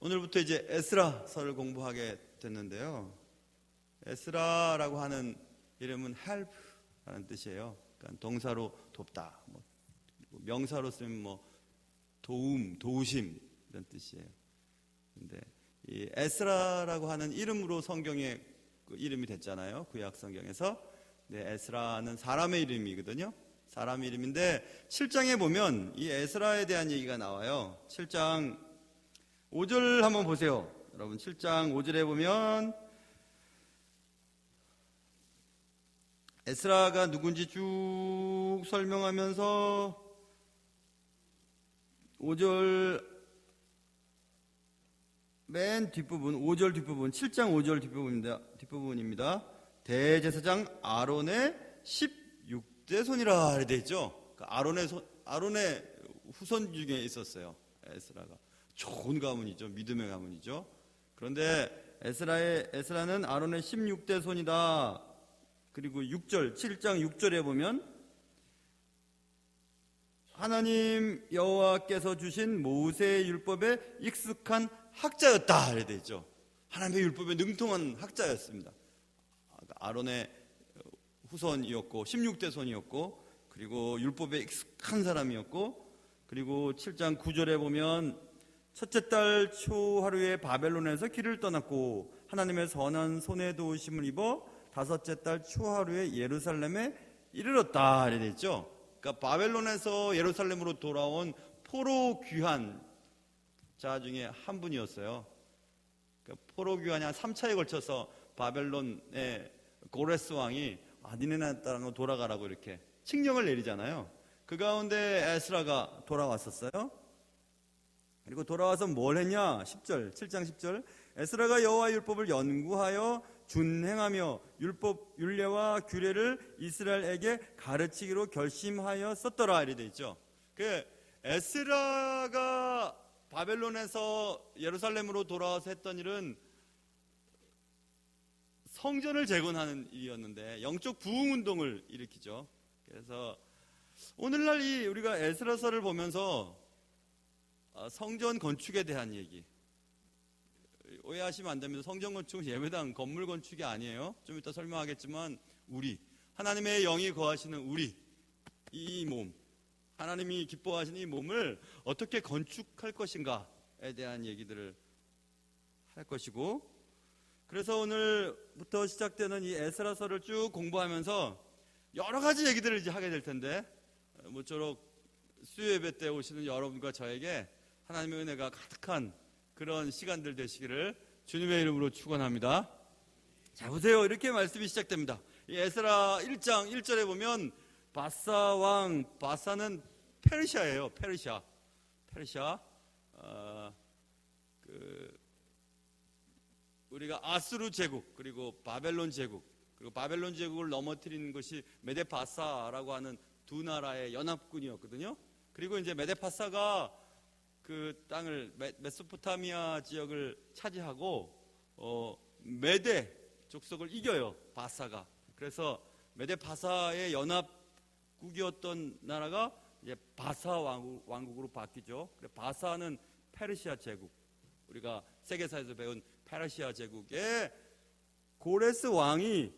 오늘부터 이제 에스라서를 공부하게 됐는데요. 에스라라고 하는 이름은 help라는 뜻이에요. 그러니까 동사로 돕다, 명사로 쓰면 도움, 도우심 이런 뜻이에요. 근데 이 에스라라고 하는 이름으로 성경에 그 이름이 됐잖아요. 구약 성경에서. 네, 에스라는 사람의 이름이거든요. 사람의 이름인데 7장에 보면 이 에스라에 대한 얘기가 나와요. 7장 5절 한번 보세요. 여러분 7장 5절에 보면 에스라가 누군지 쭉 설명하면서 5절 맨 뒷부분, 5절 뒷부분, 7장 5절 뒷부분입니다. 대제사장 아론의 16대 손이라 이렇게 되어 있죠. 아론의 후손 중에 있었어요. 에스라가. 좋은 가문이죠. 믿음의 가문이죠. 그런데 에스라는 아론의 16대 손이다. 그리고 7장 6절에 보면 하나님 여호와께서 주신 모세의 율법에 익숙한 학자였다 이렇게 되어 있죠. 하나님의 율법에 능통한 학자였습니다. 아론의 후손이었고 16대 손이었고 그리고 율법에 익숙한 사람이었고 그리고 7장 9절에 보면 첫째 달 초하루에 바벨론에서 길을 떠났고 하나님의 선한 손에 도우심을 입어 다섯째 달 초하루에 예루살렘에 이르렀다 이렇게 되어 있죠. 그러니까 바벨론에서 예루살렘으로 돌아온 포로 귀환 자 중에 한 분이었어요. 그러니까 포로 귀환이 한 3차에 걸쳐서 바벨론의 고레스 왕이 니네 나라로 돌아가라고 이렇게 칙령을 내리잖아요. 그 가운데 에스라가 돌아왔었어요. 그리고 돌아와서 뭘 했냐? 10절, 7장 10절. 에스라가 여호와의 율법을 연구하여 준행하며 율법 율례와 규례를 이스라엘에게 가르치기로 결심하여 썼더라 이렇게 돼 있죠. 그 에스라가 바벨론에서 예루살렘으로 돌아와서 했던 일은 성전을 재건하는 일이었는데 영적 부흥 운동을 일으키죠. 그래서 오늘날 우리가 에스라서를 보면서 성전 건축에 대한 얘기, 오해하시면 안 됩니다. 성전 건축은 예배당 건물 건축이 아니에요. 좀 이따 설명하겠지만 하나님의 영이 거하시는 이 몸, 하나님이 기뻐하시는 이 몸을 어떻게 건축할 것인가에 대한 얘기들을 할 것이고, 그래서 오늘부터 시작되는 이 에스라서를 쭉 공부하면서 여러 가지 얘기들을 이제 하게 될 텐데, 모쪼록 수요예배 때 오시는 여러분과 저에게 하나님의 은혜가 가득한 그런 시간들 되시기를 주님의 이름으로 축원합니다. 자, 보세요. 이렇게 말씀이 시작됩니다. 이 에스라 1장 1절에 보면 바사는 페르시아예요. 페르시아. 우리가 아수르 제국, 그리고 바벨론 제국, 그리고 바벨론 제국을 넘어뜨리는 것이 메데바사라고 하는 두 나라의 연합군이었거든요. 그리고 이제 메데바사가 그 땅을 메소포타미아 지역을 차지하고 메데 족속을 이겨요. 바사가. 그래서 메데바사의 연합국이었던 나라가 이제 바사 왕국으로 바뀌죠. 그래서 바사는 페르시아 제국, 우리가 세계사에서 배운 페르시아 제국의 고레스 왕이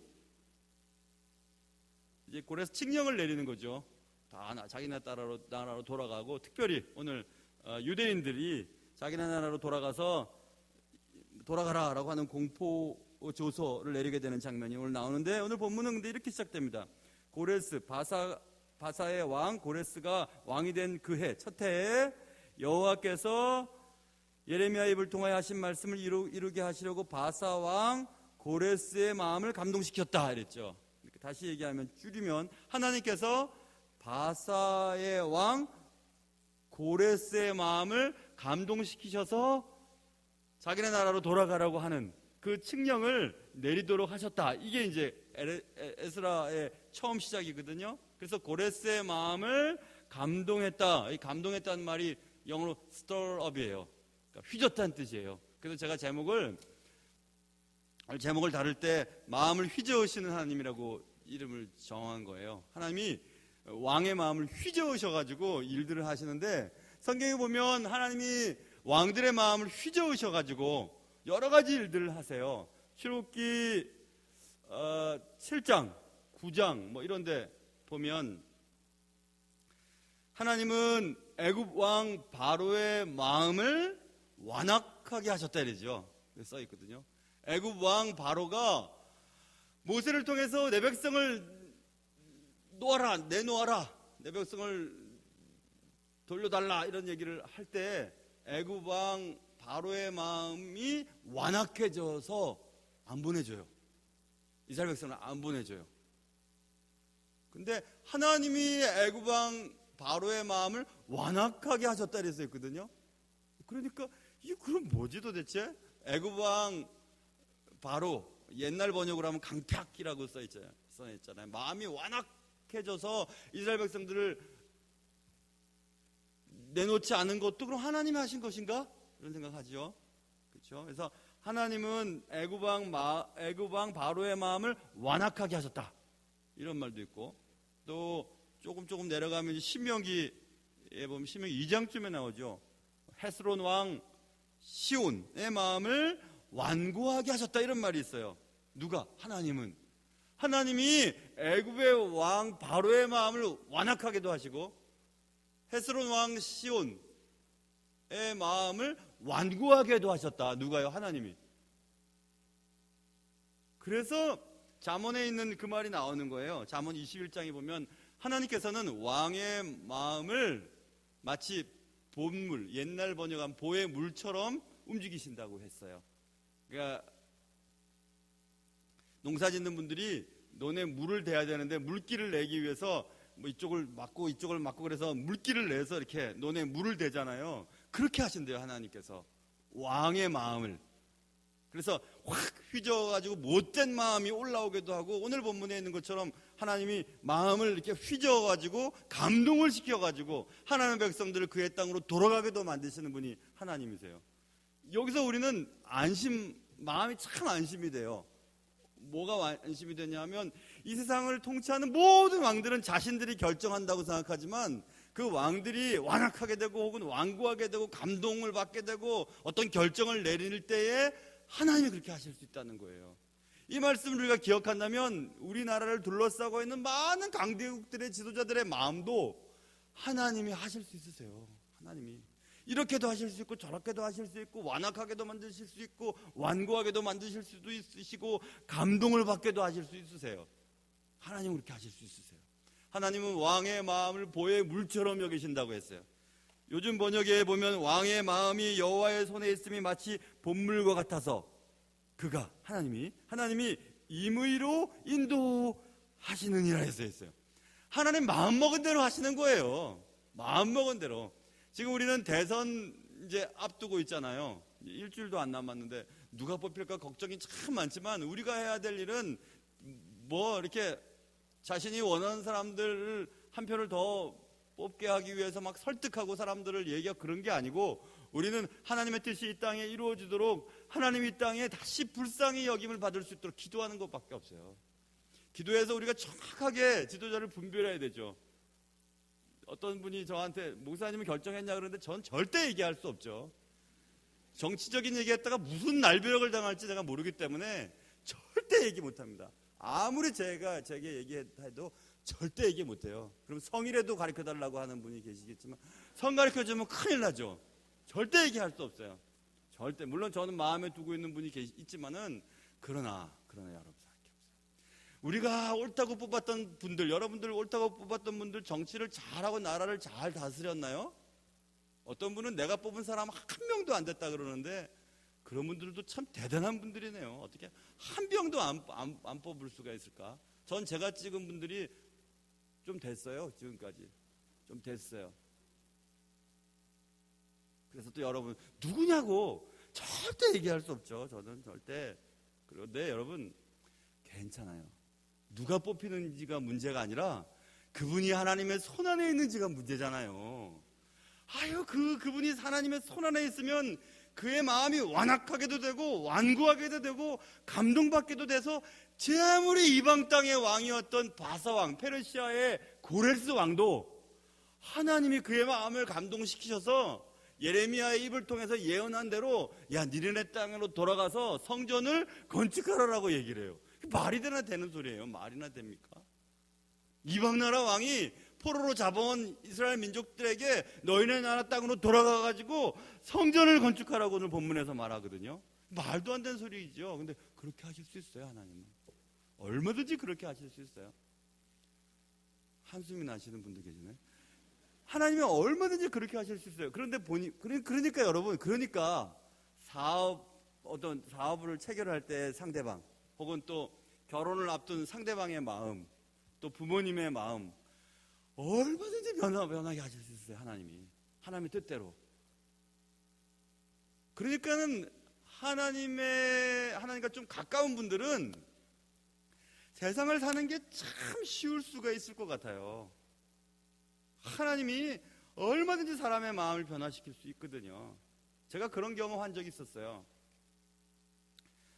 이제 고레스 칙령을 내리는 거죠. 다 자기네 나라로 돌아가고, 특별히 오늘 유대인들이 자기네 나라로 돌아가라라고 하는 공포 조서를 내리게 되는 장면이 오늘 나오는데, 오늘 본문은 근데 이렇게 시작됩니다. 고레스, 바사의 왕 고레스가 왕이 된 그 해, 첫 해에 여호와께서 예레미야의 입을 통하여 하신 말씀을 이루게 하시려고 바사 왕 고레스의 마음을 감동시켰다 이랬죠. 이렇게 다시 얘기하면, 줄이면 하나님께서 바사의 왕 고레스의 마음을 감동시키셔서 자기네 나라로 돌아가라고 하는 그 칙령을 내리도록 하셨다. 이게 이제 에스라의 처음 시작이거든요. 그래서 고레스의 마음을 감동했다. 이 감동했다는 말이 영어로 stir up이에요. 그러니까 휘젓다는 뜻이에요. 그래서 제가 제목을 다룰 때 마음을 휘저으시는 하나님이라고 이름을 정한 거예요. 하나님이 왕의 마음을 휘저으셔가지고 일들을 하시는데, 성경에 보면 하나님이 왕들의 마음을 휘저으셔가지고 여러 가지 일들을 하세요. 출애굽기 7장, 9장 뭐 이런데 보면 하나님은 애굽 왕 바로의 마음을 완악하게 하셨다 이러죠. 써 있거든요. 애굽 왕 바로가 모세를 통해서 내 백성을 내놓아라, 내 백성을 돌려달라 이런 얘기를 할 때 애굽 왕 바로의 마음이 완악해져서 안 보내줘요. 이스라엘 백성을 안 보내줘요. 근데 하나님이 애굽 왕 바로의 마음을 완악하게 하셨다 그랬어 있거든요. 그러니까 이게 그럼 뭐지 도대체? 애굽 왕 바로 옛날 번역으로 하면 강팍이라고 써있잖아요. 마음이 완악해져서 이스라엘 백성들을 내놓지 않은 것도 그럼 하나님이 하신 것인가? 이런 생각하죠. 그렇죠? 그래서 하나님은 애굽 왕 바로의 마음을 완악하게 하셨다. 이런 말도 있고 또 조금 내려가면 신명기에 보면 신명기 2장쯤에 나오죠. 헤스론 왕 시온의 마음을 완고하게 하셨다 이런 말이 있어요. 누가? 하나님이 애굽의 왕 바로의 마음을 완악하게도 하시고 헤스론 왕 시온의 마음을 완고하게도 하셨다. 누가요? 하나님이. 그래서 잠언에 있는 그 말이 나오는 거예요. 잠언 21장에 보면 하나님께서는 왕의 마음을 마치 봄물, 옛날 번역한 보의 물처럼 움직이신다고 했어요. 그러니까 농사 짓는 분들이 논에 물을 대야 되는데 물기를 내기 위해서 뭐 이쪽을 막고 그래서 물기를 내서 이렇게 논에 물을 대잖아요. 그렇게 하신대요, 하나님께서. 왕의 마음을. 그래서 확 휘저어가지고 못된 마음이 올라오기도 하고 오늘 본문에 있는 것처럼 하나님이 마음을 이렇게 휘저어가지고 감동을 시켜가지고 하나님의 백성들을 그의 땅으로 돌아가게도 만드시는 분이 하나님이세요. 여기서 우리는 마음이 참 안심이 돼요. 뭐가 안심이 되냐면 이 세상을 통치하는 모든 왕들은 자신들이 결정한다고 생각하지만 그 왕들이 완악하게 되고 혹은 완고하게 되고 감동을 받게 되고 어떤 결정을 내릴 때에 하나님이 그렇게 하실 수 있다는 거예요. 이 말씀을 우리가 기억한다면 우리나라를 둘러싸고 있는 많은 강대국들의 지도자들의 마음도 하나님이 하실 수 있으세요. 하나님이 이렇게도 하실 수 있고 저렇게도 하실 수 있고 완악하게도 만드실 수 있고 완고하게도 만드실 수도 있으시고 감동을 받게도 하실 수 있으세요. 하나님은 그렇게 하실 수 있으세요. 하나님은 왕의 마음을 보의 물처럼 여기신다고 했어요. 요즘 번역에 보면 왕의 마음이 여호와의 손에 있음이 마치 봄물과 같아서 그가 하나님이 임의로 인도하시느니라 했어요. 하나님 마음먹은 대로 하시는 거예요. 마음먹은 대로. 지금 우리는 대선 이제 앞두고 있잖아요. 일주일도 안 남았는데 누가 뽑힐까 걱정이 참 많지만 우리가 해야 될 일은 뭐 이렇게 자신이 원하는 사람들을 한 표를 더 뽑게 하기 위해서 막 설득하고 사람들을 얘기하고 그런 게 아니고 우리는 하나님의 뜻이 이 땅에 이루어지도록 하나님이 이 땅에 다시 불쌍히 여김을 받을 수 있도록 기도하는 것밖에 없어요. 기도해서 우리가 정확하게 지도자를 분별해야 되죠. 어떤 분이 저한테 목사님은 결정했냐 그러는데 전 절대 얘기할 수 없죠. 정치적인 얘기했다가 무슨 날벼락을 당할지 제가 모르기 때문에 절대 얘기 못합니다. 아무리 제게 얘기해도 절대 얘기 못해요. 그럼 성이라도 가르쳐달라고 하는 분이 계시겠지만 성 가르쳐주면 큰일 나죠. 절대 얘기할 수 없어요. 절대. 물론 저는 마음에 두고 있는 분이 있지만은 그러나 여러분 우리가 옳다고 뽑았던 분들, 여러분들 옳다고 뽑았던 분들 정치를 잘하고 나라를 잘 다스렸나요? 어떤 분은 내가 뽑은 사람 한 명도 안 됐다 그러는데 그런 분들도 참 대단한 분들이네요. 어떻게 한 명도 안 뽑을 수가 있을까? 전 제가 찍은 분들이 좀 됐어요. 지금까지 좀 됐어요. 그래서 또 여러분 누구냐고 절대 얘기할 수 없죠. 저는 절대. 그런데 여러분 괜찮아요. 누가 뽑히는지가 문제가 아니라 그분이 하나님의 손안에 있는지가 문제잖아요. 그분이 하나님의 손안에 있으면 그의 마음이 완악하게도 되고 완고하게도 되고 감동받게도 돼서 제 아무리 이방 땅의 왕이었던 바사왕, 페르시아의 고레스 왕도 하나님이 그의 마음을 감동시키셔서 예레미야의 입을 통해서 예언한 대로 야 니르네 땅으로 돌아가서 성전을 건축하라라고 얘기를 해요. 말이 되는 소리예요. 말이나 됩니까? 이방나라 왕이 포로로 잡아온 이스라엘 민족들에게 너희네 나라 땅으로 돌아가가지고 성전을 건축하라고 오늘 본문에서 말하거든요. 말도 안 되는 소리이죠. 근데 그렇게 하실 수 있어요. 하나님은 얼마든지 그렇게 하실 수 있어요. 한숨이 나시는 분들 계시네. 하나님은 얼마든지 그렇게 하실 수 있어요. 그런데 그러니까 여러분, 어떤 사업을 체결할 때 상대방, 혹은 또 결혼을 앞둔 상대방의 마음, 또 부모님의 마음, 얼마든지 변하게 하실 수 있어요. 하나님의 뜻대로. 그러니까는 하나님과 좀 가까운 분들은 세상을 사는 게 참 쉬울 수가 있을 것 같아요. 하나님이 얼마든지 사람의 마음을 변화시킬 수 있거든요. 제가 그런 경험한 적이 있었어요.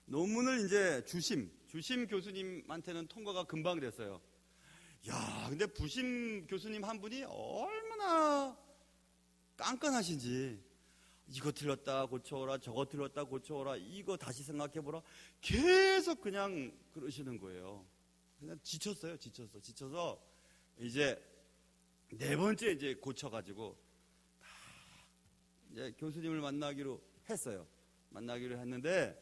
논문을 이제 주심 교수님한테는 통과가 금방 됐어요. 야, 근데 부심 교수님 한 분이 얼마나 깐깐하신지, 이거 틀렸다 고쳐오라, 저거 틀렸다 고쳐오라, 이거 다시 생각해보라, 계속 그냥 그러시는 거예요. 그냥 지쳐서 이제 네 번째 이제 고쳐가지고 이제 교수님을 만나기로 했어요. 만나기로 했는데,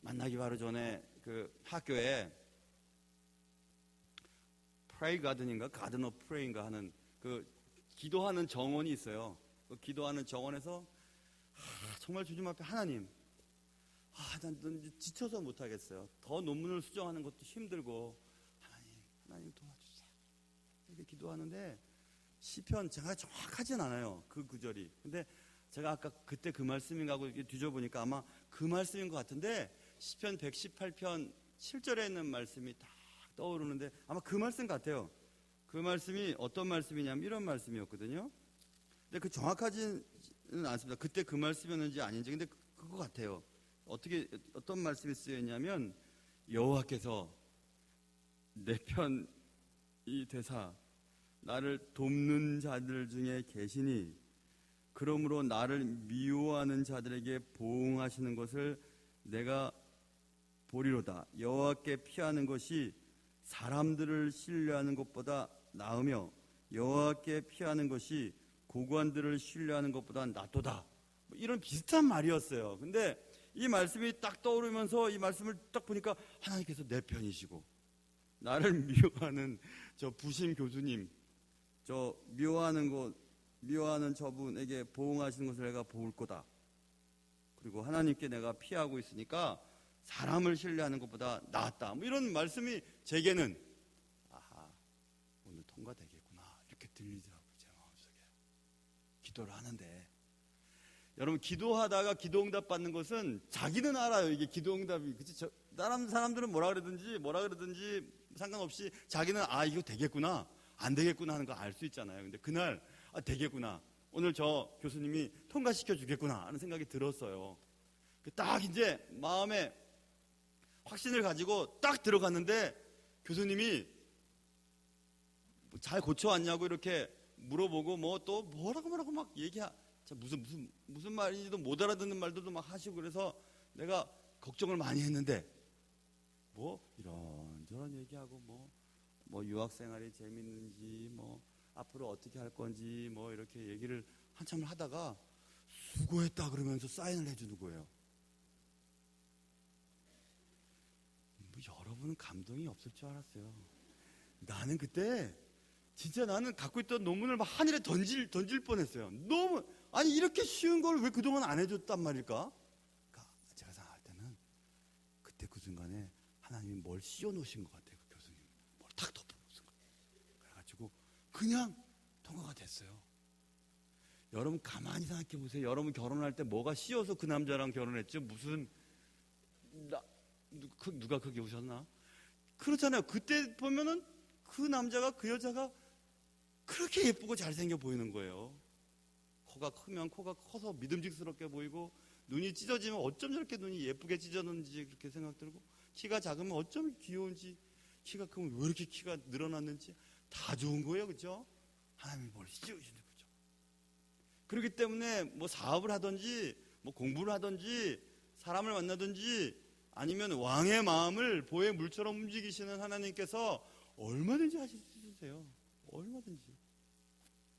만나기 바로 전에 그 학교에 프레이 가든인가 가든 오브 프레이인가 하는 그 기도하는 정원이 있어요. 그 기도하는 정원에서 정말 주님 앞에 하나님, 난 지쳐서 못하겠어요. 더 논문을 수정하는 것도 힘들고 하나님 도와주세요. 이렇게 기도하는데 시편, 제가 정확하진 않아요. 그 구절이. 근데 제가 아까 그때 그 말씀인가 하고 뒤져보니까 아마 그 말씀인 것 같은데, 시편 118편 7절에 있는 말씀이 딱 떠오르는데 아마 그 말씀 같아요. 그 말씀이 어떤 말씀이냐면 이런 말씀이었거든요. 근데 그 정확하지는 않습니다. 그때 그 말씀이었는지 아닌지. 근데 그거 같아요. 어떤 말씀이 쓰여있냐면, 여호와께서 내 편이 되사 나를 돕는 자들 중에 계시니 그러므로 나를 미워하는 자들에게 보응하시는 것을 내가 보리로다. 여호와께 피하는 것이 사람들을 신뢰하는 것보다 나으며 여호와께 피하는 것이 고관들을 신뢰하는 것보다 낫도다. 이런 비슷한 말이었어요. 근데 이 말씀이 딱 떠오르면서 이 말씀을 딱 보니까 하나님께서 내 편이시고 나를 미워하는 저 부심 교수님, 저 미워하는 저분에게 보응하시는 것을 내가 보을 거다. 그리고 하나님께 내가 피하고 있으니까 사람을 신뢰하는 것보다 낫다. 이런 말씀이 제게는 오늘 통과되겠구나 이렇게 들리더라고요. 제 마음속에. 기도를 하는데, 여러분, 기도하다가 기도응답 받는 것은 자기는 알아요. 이게 기도응답이, 그치? 다른 사람들은 뭐라 그러든지 상관없이 자기는 이거 되겠구나 안 되겠구나 하는 거 알 수 있잖아요. 근데 그날 되겠구나, 오늘 저 교수님이 통과시켜 주겠구나 하는 생각이 들었어요. 딱 이제 마음에 확신을 가지고 딱 들어갔는데 교수님이 잘 고쳐왔냐고 이렇게 물어보고 또 뭐라고 막 무슨 말인지도 못 알아듣는 말들도 막 하시고, 그래서 내가 걱정을 많이 했는데 이런저런 얘기하고 유학생활이 재밌는지 앞으로 어떻게 할 건지 이렇게 얘기를 한참을 하다가 수고했다 그러면서 사인을 해주는 거예요. 여러분은 감동이 없을 줄 알았어요. 나는 그때 진짜 나는 갖고 있던 논문을 막 하늘에 던질 뻔했어요. 너무 이렇게 쉬운 걸 왜 그동안 안 해줬단 말일까? 그러니까 제가 생각할 때는 그때 그 순간에 하나님이 뭘 씌워놓으신 것 같아요. 그 교수님 뭘 탁 덮어놓으신 것 같아요. 그래가지고 그냥 통과가 됐어요. 여러분 가만히 생각해 보세요. 여러분 결혼할 때 뭐가 씌워서 그 남자랑 결혼했죠? 누가 그게 오셨나? 그렇잖아요. 그때 보면은 그 남자가 그 여자가 그렇게 예쁘고 잘생겨 보이는 거예요. 코가 크면 코가 커서 믿음직스럽게 보이고, 눈이 찢어지면 어쩜 저렇게 눈이 예쁘게 찢어졌는지 그렇게 생각 들고, 키가 작으면 어쩜 귀여운지, 키가 크면 왜 이렇게 키가 늘어났는지 다 좋은 거예요. 그죠? 하나님이 뭘 씌우시는 거죠. 그렇기 때문에 뭐 사업을 하든지 뭐 공부를 하든지 사람을 만나든지 아니면 왕의 마음을 보의 물처럼 움직이시는 하나님께서 얼마든지 하실 수 있으세요. 얼마든지.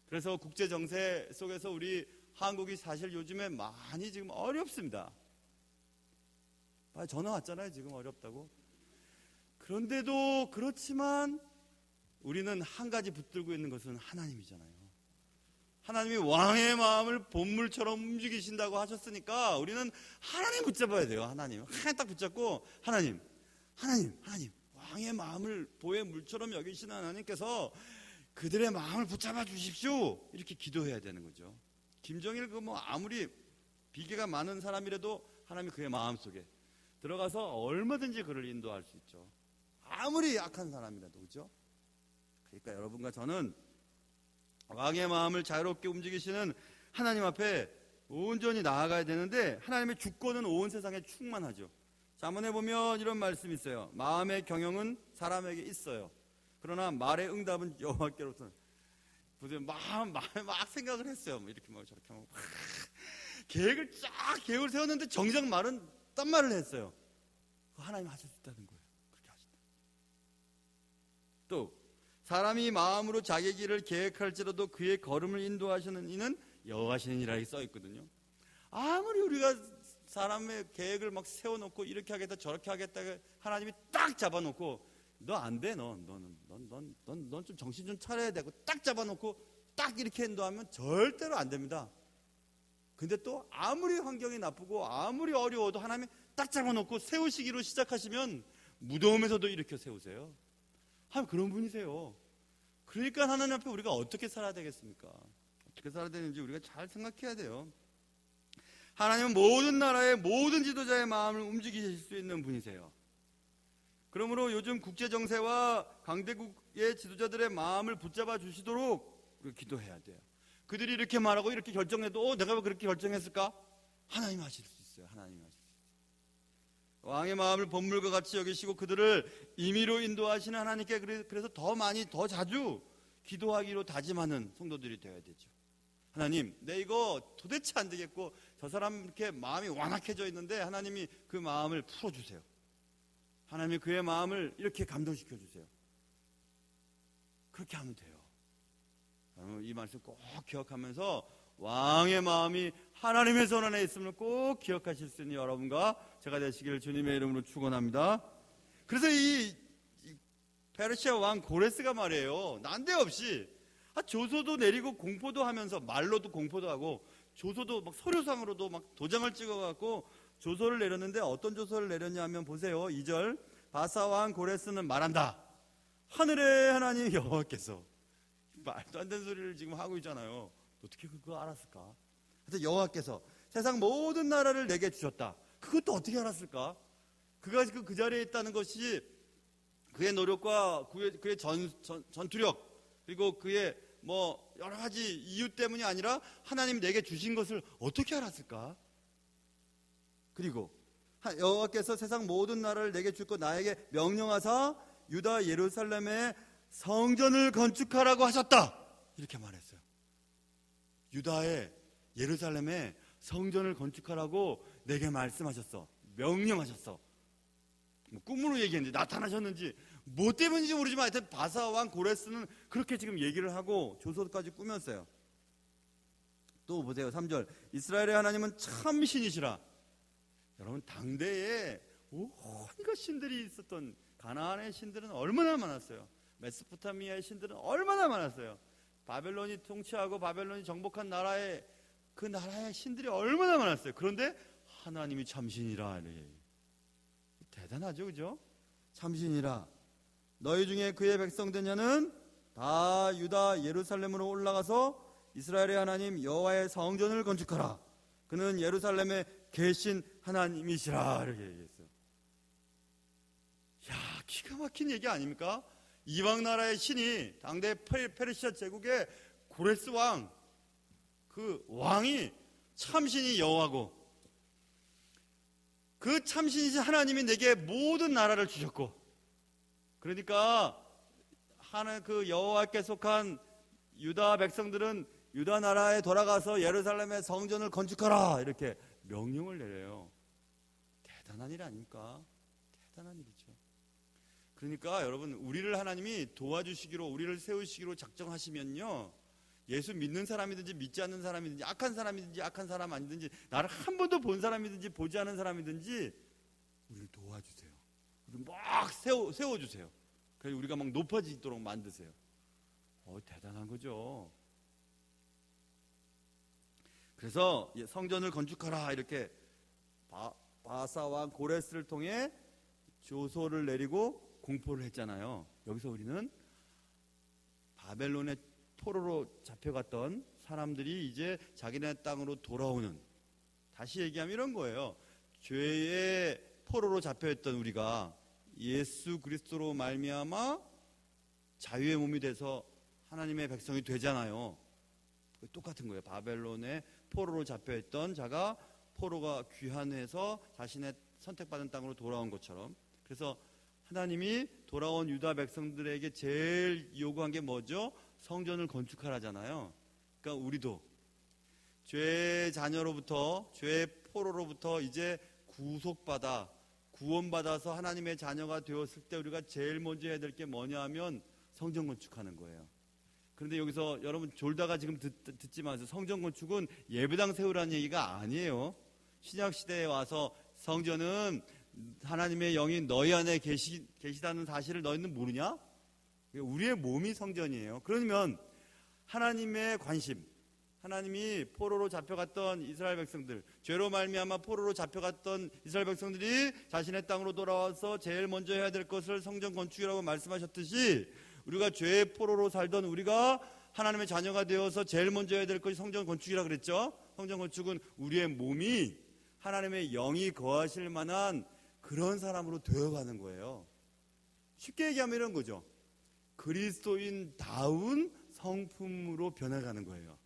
그래서 국제 정세 속에서 우리 한국이 사실 요즘에 많이 지금 어렵습니다. 전화 왔잖아요. 지금 어렵다고. 그런데도 그렇지만 우리는 한 가지 붙들고 있는 것은 하나님이잖아요. 하나님이 왕의 마음을 본물처럼 움직이신다고 하셨으니까 우리는 하나님 붙잡아야 돼요. 하나님 딱 붙잡고 하나님 왕의 마음을 보의 물처럼 여기시는 하나님께서 그들의 마음을 붙잡아 주십시오. 이렇게 기도해야 되는 거죠. 김정일 아무리 비계가 많은 사람이라도 하나님이 그의 마음속에 들어가서 얼마든지 그를 인도할 수 있죠. 아무리 약한 사람이라도. 그렇죠? 그러니까 여러분과 저는 왕의 마음을 자유롭게 움직이시는 하나님 앞에 온전히 나아가야 되는데 하나님의 주권은 온 세상에 충만하죠. 잠언에 보면 이런 말씀이 있어요. 마음의 경영은 사람에게 있어요. 그러나 말의 응답은 여호와께로부터. 막 생각을 했어요. 이렇게 막 저렇게 막 계획을 세웠는데 정작 말은 딴 말을 했어요. 하나님 하실 수 있다는 거예요. 그렇게 하신다. 또 사람이 마음으로 자기 길을 계획할지라도 그의 걸음을 인도하시는 이는 여호와시니라 이렇게 써 있거든요. 아무리 우리가 사람의 계획을 막 세워놓고 이렇게 하겠다 저렇게 하겠다 하나님이 딱 잡아놓고 너 안 돼, 넌 좀 정신 좀 차려야 되고 딱 잡아놓고 딱 이렇게 인도하면 절대로 안 됩니다. 근데 또 아무리 환경이 나쁘고 아무리 어려워도 하나님이 딱 잡아놓고 세우시기로 시작하시면 무더움에서도 일으켜 세우세요. 하나님 그런 분이세요. 그러니까 하나님 앞에 우리가 어떻게 살아야 되겠습니까? 어떻게 살아야 되는지 우리가 잘 생각해야 돼요. 하나님은 모든 나라의 모든 지도자의 마음을 움직이실 수 있는 분이세요. 그러므로 요즘 국제정세와 강대국의 지도자들의 마음을 붙잡아 주시도록 우리가 기도해야 돼요. 그들이 이렇게 말하고 이렇게 결정해도 내가 왜 그렇게 결정했을까? 하나님 하실 수 있어요. 하나님 하실 수 있어요. 왕의 마음을 본물과 같이 여기시고 그들을 임의로 인도하시는 하나님께 그래서 더 많이 더 자주 기도하기로 다짐하는 성도들이 되어야 되죠. 하나님 내 이거 도대체 안 되겠고 저 사람 이렇게 마음이 완악해져 있는데 하나님이 그 마음을 풀어주세요. 하나님이 그의 마음을 이렇게 감동시켜 주세요. 그렇게 하면 돼요. 여러분 이 말씀 꼭 기억하면서 왕의 마음이 하나님의 손 안에 있음을 꼭 기억하실 수 있는 여러분과 제가 되시기를 주님의 이름으로 축원합니다. 그래서 이 페르시아 왕 고레스가 말이에요. 난데없이 조서도 내리고 공포도 하면서 말로도 공포도 하고 조서도 막 서류상으로도 막 도장을 찍어갖고 조서를 내렸는데 어떤 조서를 내렸냐 하면 보세요. 2절 바사 왕 고레스는 말한다. 하늘의 하나님 여호와께서 말도 안 되는 소리를 지금 하고 있잖아요. 어떻게 그거 알았을까? 하여튼 여호와께서 세상 모든 나라를 내게 주셨다. 그것도 어떻게 알았을까? 그가 그 자리에 있다는 것이 그의 노력과 그의 전투력 그리고 그의 뭐 여러 가지 이유 때문이 아니라 하나님이 내게 주신 것을 어떻게 알았을까? 그리고 여호와께서 세상 모든 나라를 내게 주고 나에게 명령하사 유다 예루살렘에 성전을 건축하라고 하셨다. 이렇게 말했어요. 유다의 예루살렘에 성전을 건축하라고 내게 말씀하셨어. 명령하셨어. 뭐 꿈으로 얘기했는지 나타나셨는지 뭐 때문인지 모르지만 하여튼 바사 왕 고레스는 그렇게 지금 얘기를 하고 조서까지 꾸몄어요. 또 보세요. 3절 이스라엘의 하나님은 참 신이시라. 여러분 당대에 온갖 신들이 있었던 가나안의 신들은 얼마나 많았어요. 메소포타미아의 신들은 얼마나 많았어요. 바벨론이 통치하고 바벨론이 정복한 나라의 그 나라의 신들이 얼마나 많았어요. 그런데 하나님이 참신이라. 대단하죠, 그죠? 참신이라. 너희 중에 그의 백성된 자는 다 유다 예루살렘으로 올라가서 이스라엘의 하나님 여호와의 성전을 건축하라. 그는 예루살렘에 계신 하나님이시라. 이렇게 얘기했어요. 야, 기가 막힌 얘기 아닙니까? 이방 나라의 신이 당대 페르시아 제국의 고레스 왕, 그 왕이 참신이 여호와고 그 참신이신 하나님이 내게 모든 나라를 주셨고 그러니까 그 여호와께 속한 유다 백성들은 유다 나라에 돌아가서 예루살렘의 성전을 건축하라 이렇게 명령을 내려요. 대단한 일 아닙니까? 대단한 일이죠. 그러니까 여러분, 우리를 하나님이 도와주시기로, 우리를 세우시기로 작정하시면요, 예수 믿는 사람이든지 믿지 않는 사람이든지, 악한 사람이든지 악한 사람 아니든지, 나를 한 번도 본 사람이든지 보지 않은 사람이든지 우리를 도와주세요. 우리를 막 세워주세요. 그래서 우리가 막 높아지도록 만드세요. 대단한 거죠. 그래서 성전을 건축하라 이렇게 바사 왕 고레스를 통해 조소를 내리고 공포를 했잖아요. 여기서 우리는 바벨론의 포로로 잡혀갔던 사람들이 이제 자기네 땅으로 돌아오는, 다시 얘기하면 이런 거예요. 죄의 포로로 잡혀있던 우리가 예수 그리스도로 말미암아 자유의 몸이 돼서 하나님의 백성이 되잖아요. 똑같은 거예요. 바벨론의 포로로 잡혀있던 자가 포로가 귀환해서 자신의 선택받은 땅으로 돌아온 것처럼. 그래서 하나님이 돌아온 유다 백성들에게 제일 요구한 게 뭐죠? 성전을 건축하라잖아요. 그러니까 우리도 죄의 자녀로부터, 죄의 포로로부터 이제 구속받아 구원받아서 하나님의 자녀가 되었을 때 우리가 제일 먼저 해야 될 게 뭐냐 하면 성전 건축하는 거예요. 그런데 여기서 여러분 졸다가 지금 듣지 마세요. 성전 건축은 예배당 세우라는 얘기가 아니에요. 신약시대에 와서 성전은 하나님의 영이 너희 안에 계시다는 사실을 너희는 모르냐? 우리의 몸이 성전이에요. 그러면 하나님의 관심, 하나님이 포로로 잡혀갔던 이스라엘 백성들, 죄로 말미암아 포로로 잡혀갔던 이스라엘 백성들이 자신의 땅으로 돌아와서 제일 먼저 해야 될 것을 성전 건축이라고 말씀하셨듯이, 우리가 죄의 포로로 살던 우리가 하나님의 자녀가 되어서 제일 먼저 해야 될 것이 성전 건축이라고 그랬죠. 성전 건축은 우리의 몸이 하나님의 영이 거하실 만한 그런 사람으로 되어가는 거예요. 쉽게 얘기하면 이런 거죠. 그리스도인다운 성품으로 변해가는 거예요.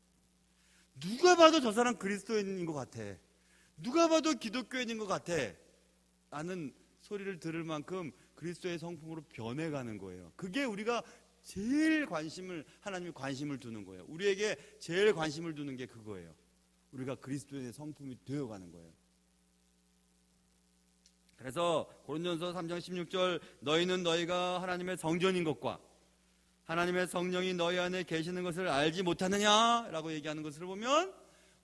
누가 봐도 저 사람 그리스도인인 것 같아, 누가 봐도 기독교인인 것 같아 라는 소리를 들을 만큼 그리스도의 성품으로 변해가는 거예요. 그게 우리가 제일 하나님이 관심을 두는 거예요. 우리에게 제일 관심을 두는 게 그거예요. 우리가 그리스도의 성품이 되어가는 거예요. 그래서 고린도전서 3장 16절, 너희는 너희가 하나님의 성전인 것과 하나님의 성령이 너희 안에 계시는 것을 알지 못하느냐라고 얘기하는 것을 보면,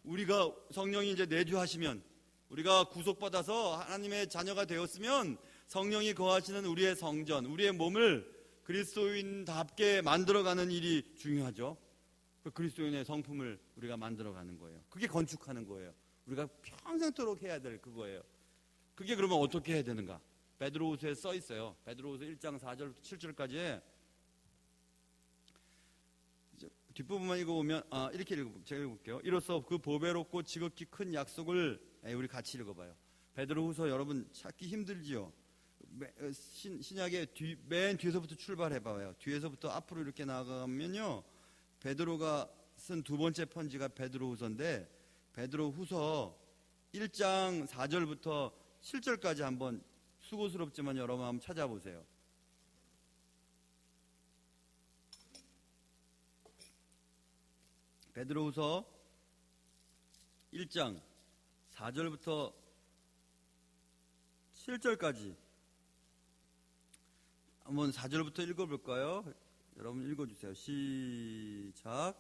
우리가 성령이 이제 내주하시면, 우리가 구속받아서 하나님의 자녀가 되었으면 성령이 거하시는 우리의 성전, 우리의 몸을 그리스도인답게 만들어가는 일이 중요하죠. 그 그리스도인의 성품을 우리가 만들어가는 거예요. 그게 건축하는 거예요. 우리가 평생토록 해야 될 그거예요. 그게 그러면 어떻게 해야 되는가? 베드로후서에 써 있어요. 베드로후서 1장 4절부터 7절까지 뒷부분만 읽어보면 이렇게 제가 읽어볼게요. 이로써 그 보배롭고 지극히 큰 약속을, 우리 같이 읽어봐요. 베드로후서 여러분 찾기 힘들지요. 신약의 맨 뒤에서부터 출발해봐요. 뒤에서부터 앞으로 이렇게 나가면요, 베드로가 쓴 두 번째 편지가 베드로후서인데, 베드로후서 1장 4절부터 7절까지 한번 수고스럽지만 여러분 한번 찾아보세요. 베드로후서 1장 4절부터 7절까지 한번 4절부터 읽어볼까요? 여러분 읽어주세요. 시작.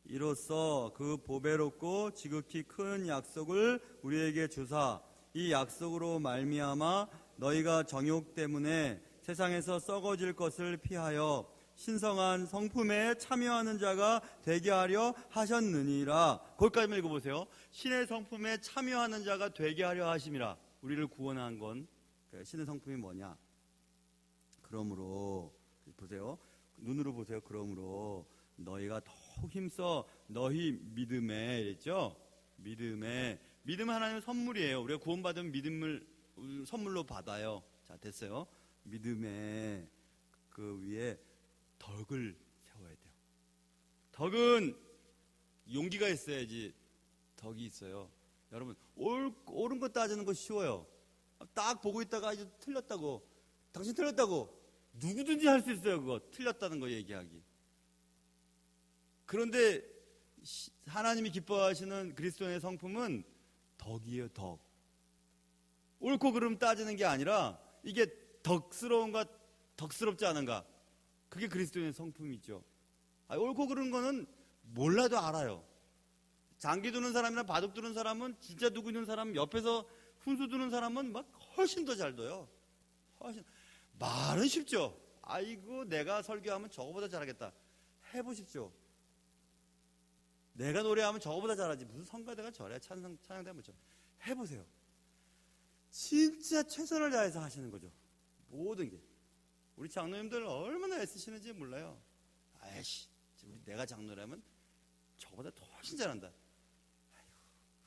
이로써 그 보배롭고 지극히 큰 약속을 우리에게 주사, 이 약속으로 말미암아 너희가 정욕 때문에 세상에서 썩어질 것을 피하여 신성한 성품에 참여하는 자가 되게 하려 하셨느니라. 거기까지만 읽어보세요. 신의 성품에 참여하는 자가 되게 하려 하심이라. 우리를 구원한 건 신의 성품이 뭐냐? 그러므로 보세요. 눈으로 보세요. 그러므로 너희가 더욱 힘써 너희 믿음에, 있죠? 믿음은 하나님의 선물이에요. 우리가 구원받은 믿음을 선물로 받아요. 자, 됐어요. 믿음에 그 위에 덕을 세워야 돼요. 덕은 용기가 있어야지 덕이 있어요. 여러분, 옳은 거 따지는 거 쉬워요. 딱 보고 있다가 이제 틀렸다고, 당신 틀렸다고, 누구든지 할 수 있어요. 그거 틀렸다는 거 얘기하기. 그런데 하나님이 기뻐하시는 그리스도의 성품은 덕이에요. 덕. 옳고 그름 따지는 게 아니라 이게 덕스러운가 덕스럽지 않은가, 그게 그리스도의 성품이죠. 옳고 그른 거는 몰라도 알아요. 장기 두는 사람이나 바둑 두는 사람은, 진짜 두고 있는 사람, 옆에서 훈수 두는 사람은 막 훨씬 더 잘 둬요. 훨씬. 말은 쉽죠. 아이고 내가 설교하면 저거보다 잘하겠다. 해보십시오. 내가 노래하면 저거보다 잘하지. 무슨 성가대가 저래, 찬양대가 뭐죠. 해보세요. 진짜 최선을 다해서 하시는 거죠. 모든 게. 우리 장로님들 얼마나 애쓰시는지 몰라요. 아이씨, 내가 장로라면 저보다 더 훨씬 잘한다. 아이고,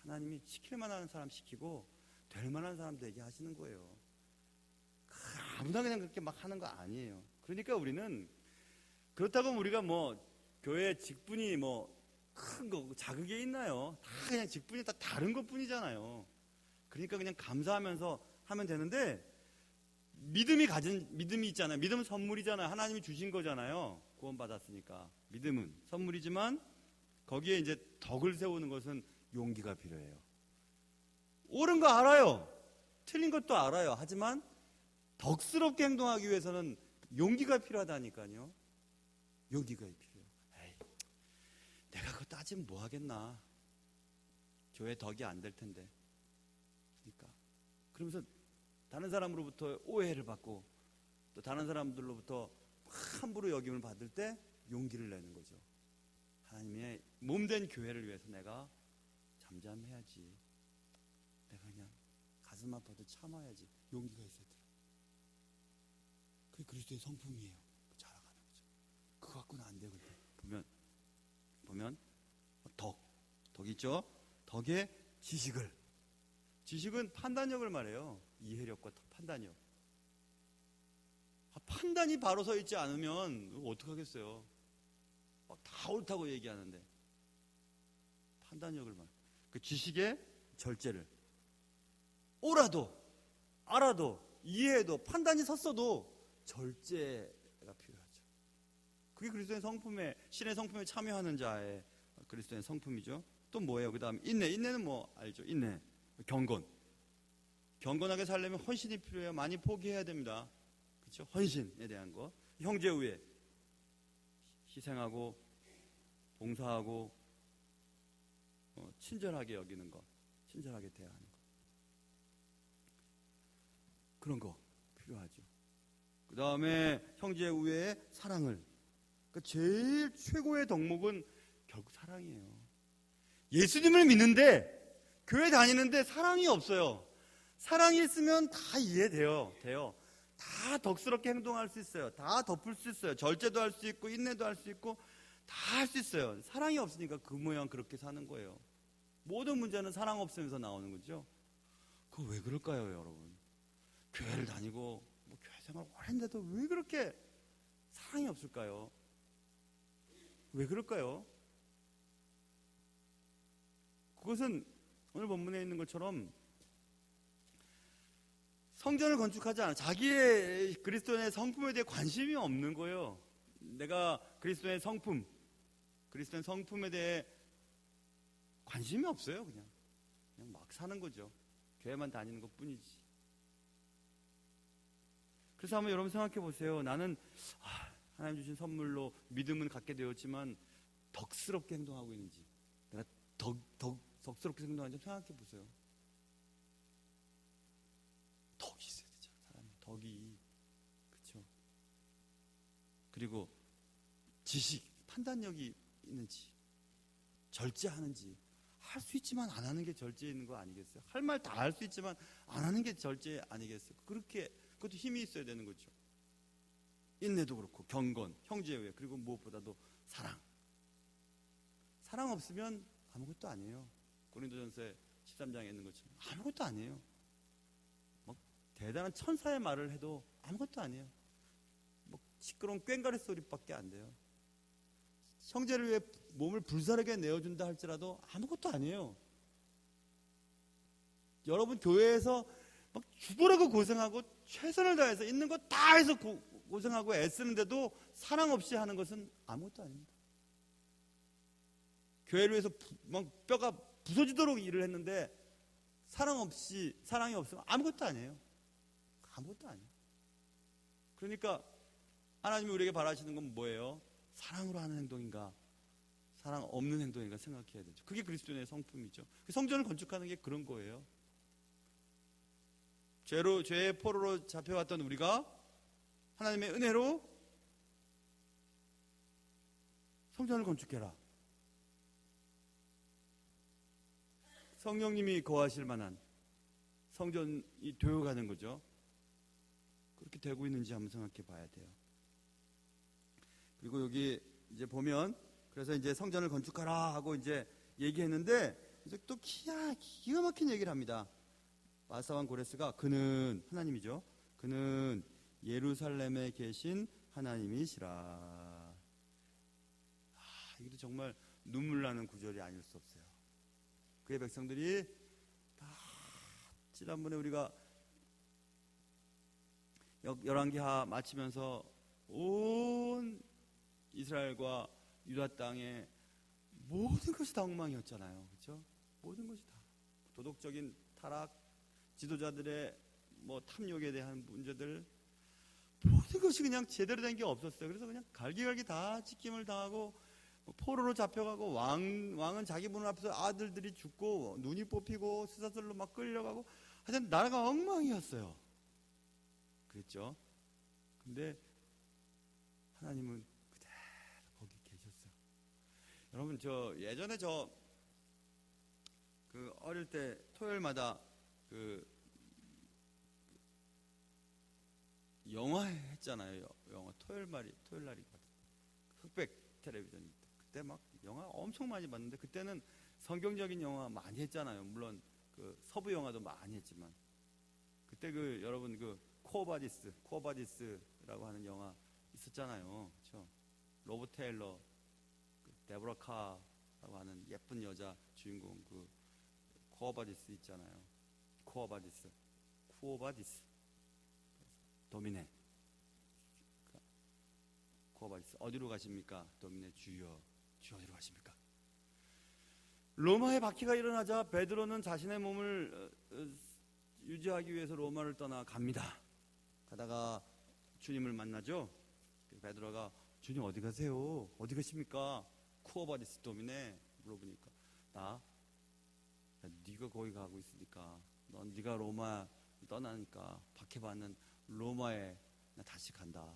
하나님이 시킬 만한 사람 시키고 될 만한 사람 되게 하시는 거예요. 아무나 그냥 그렇게 막 하는 거 아니에요. 그러니까 우리는, 그렇다고 우리가 뭐 교회 직분이 뭐 큰 거 작은 게 있나요? 다 그냥 직분이 다 다른 것 뿐이잖아요. 그러니까 그냥 감사하면서 하면 되는데, 믿음이 가진 믿음이 있잖아요. 믿음은 선물이잖아요. 하나님이 주신 거잖아요. 구원받았으니까. 믿음은 선물이지만 거기에 이제 덕을 세우는 것은 용기가 필요해요. 옳은 거 알아요. 틀린 것도 알아요. 하지만 덕스럽게 행동하기 위해서는 용기가 필요하다니까요. 용기가 필요해요. 에이, 내가 그거 따지면 뭐 하겠나. 교회 덕이 안 될 텐데. 그러니까 그러면서 다른 사람으로부터 오해를 받고 또 다른 사람들로부터 함부로 여김을 받을 때 용기를 내는 거죠. 하나님의 몸된 교회를 위해서 내가 잠잠해야지. 내가 그냥 가슴 아파도 참아야지. 용기가 있어야 돼요. 그게 그리스도의 성품이에요. 자라가는 거죠. 그거 갖고는 안 돼요. 보면 덕 있죠. 덕의 지식은 판단력을 말해요. 이해력과 판단력. 판단이 바로 서 있지 않으면 어떡하겠어요. 막 다 옳다고 얘기하는데 판단력을 말해요. 그 지식의 절제를, 옳아도 알아도 이해해도 판단이 섰어도 절제가 필요하죠. 그게 그리스도의 성품에, 신의 성품에 참여하는 자의 그리스도의 성품이죠. 또 뭐예요? 그 다음 인내는 뭐 알죠? 인내, 경건하게 살려면 헌신이 필요해요. 많이 포기해야 됩니다. 그렇죠? 헌신에 대한 거, 형제 우애, 희생하고 봉사하고 친절하게 여기는 것, 친절하게 대하는 것, 그런 거 필요하죠. 그 다음에 형제 우애의 사랑을, 그러니까 제일 최고의 덕목은 결국 사랑이에요. 예수님을 믿는데 교회 다니는데 사랑이 없어요. 사랑이 있으면 다 이해돼요. 다 덕스럽게 행동할 수 있어요. 다 덮을 수 있어요. 절제도 할 수 있고 인내도 할 수 있고 다 할 수 있어요. 사랑이 없으니까 그 모양 그렇게 사는 거예요. 모든 문제는 사랑 없으면서 나오는 거죠. 그거 왜 그럴까요, 여러분? 교회를 다니고 뭐 교회 생활 오래 했는데도 왜 그렇게 사랑이 없을까요? 왜 그럴까요? 그것은 오늘 본문에 있는 것처럼 성전을 건축하지 않아, 자기의 그리스도의 성품에 대해 관심이 없는 거예요. 내가 그리스도의 성품에 대해 관심이 없어요. 그냥 막 사는 거죠. 교회만 다니는 것 뿐이지. 그래서 한번 여러분 생각해 보세요. 나는 하나님 주신 선물로 믿음은 갖게 되었지만 덕스럽게 행동하고 있는지, 내가 덕스럽게 행동하는지 생각해 보세요. 덕이 있어야 되죠. 사람이 덕이, 그렇죠. 그리고 지식, 판단력이 있는지, 절제하는지. 할 수 있지만 안 하는 게 절제 있는 거 아니겠어요? 할 말 다 할 수 있지만 안 하는 게 절제 아니겠어요? 그렇게, 그것도 힘이 있어야 되는 거죠. 인내도 그렇고 경건, 형제우애, 그리고 무엇보다도 사랑 없으면 아무것도 아니에요. 고린도전서 13장에 있는 것처럼 아무것도 아니에요. 뭐 대단한 천사의 말을 해도 아무것도 아니에요. 뭐 시끄러운 꽹과리 소리밖에 안 돼요. 형제를 위해 몸을 불사르게 내어준다 할지라도 아무것도 아니에요. 여러분 교회에서 막 죽으라고 고생하고 최선을 다해서 있는 거 다 해서 고생하고 애쓰는데도 사랑 없이 하는 것은 아무것도 아닙니다. 교회를 위해서 막 뼈가 부서지도록 일을 했는데 사랑이 없으면 아무것도 아니에요. 아무것도 아니에요. 그러니까 하나님이 우리에게 바라시는 건 뭐예요? 사랑으로 하는 행동인가, 사랑 없는 행동인가 생각해야 되죠. 그게 그리스도인의 성품이죠. 성전을 건축하는 게 그런 거예요. 죄의 포로로 잡혀왔던 우리가 하나님의 은혜로 성전을 건축해라. 성령님이 거하실 만한 성전이 되어가는 거죠. 그렇게 되고 있는지 한번 생각해 봐야 돼요. 그리고 여기 이제 보면, 그래서 이제 성전을 건축하라 하고 이제 얘기했는데, 이제 또 기가 막힌 얘기를 합니다. 바사왕 고레스가, 그는 하나님이죠. 그는 예루살렘에 계신 하나님이시라. 이것도 정말 눈물 나는 구절이 아닐 수 없어요. 그의 백성들이 다, 지난번에 우리가 열왕기하 마치면서 온 이스라엘과 유다 땅에 모든 것이 다 엉망이었잖아요. 그렇죠? 모든 것이 다 도덕적인 타락, 지도자들의 탐욕에 대한 문제들, 모든 것이 그냥 제대로 된 게 없었어요. 그래서 그냥 갈기갈기 다 찢김을 당하고 포로로 잡혀가고, 왕은 자기 문 앞에서 아들들이 죽고 눈이 뽑히고 수사들로 막 끌려가고, 하여튼 나라가 엉망이었어요. 그랬죠? 근데 하나님은 그대로 거기 계셨어요. 여러분, 예전에 어릴 때 토요일마다 영화 했잖아요. 영화 토요일 날이 흑백 텔레비전이. 그때 막 영화 엄청 많이 봤는데, 그때는 성경적인 영화 많이 했잖아요. 물론 서부 영화도 많이 했지만, 그때 여러분 코어바디스라고 하는 영화 있었잖아요. 그렇죠? 로버트 테일러, 데보라 카라고 하는 예쁜 여자 주인공 코어바디스 있잖아요. 쿠어바디스 도미네. 코어바디스, 어디로 가십니까? 도미네, 주여 어디로 가십니까? 로마의 박해가 일어나자 베드로는 자신의 몸을 유지하기 위해서 로마를 떠나 갑니다. 가다가 주님을 만나죠. 베드로가, 주님 어디 가세요? 어디 가십니까? 쿠어바디스 도미네. 물어보니까, 네가 거기 가고 있으니까, 네가 로마 떠나니까 박해받는 로마에 나 다시 간다.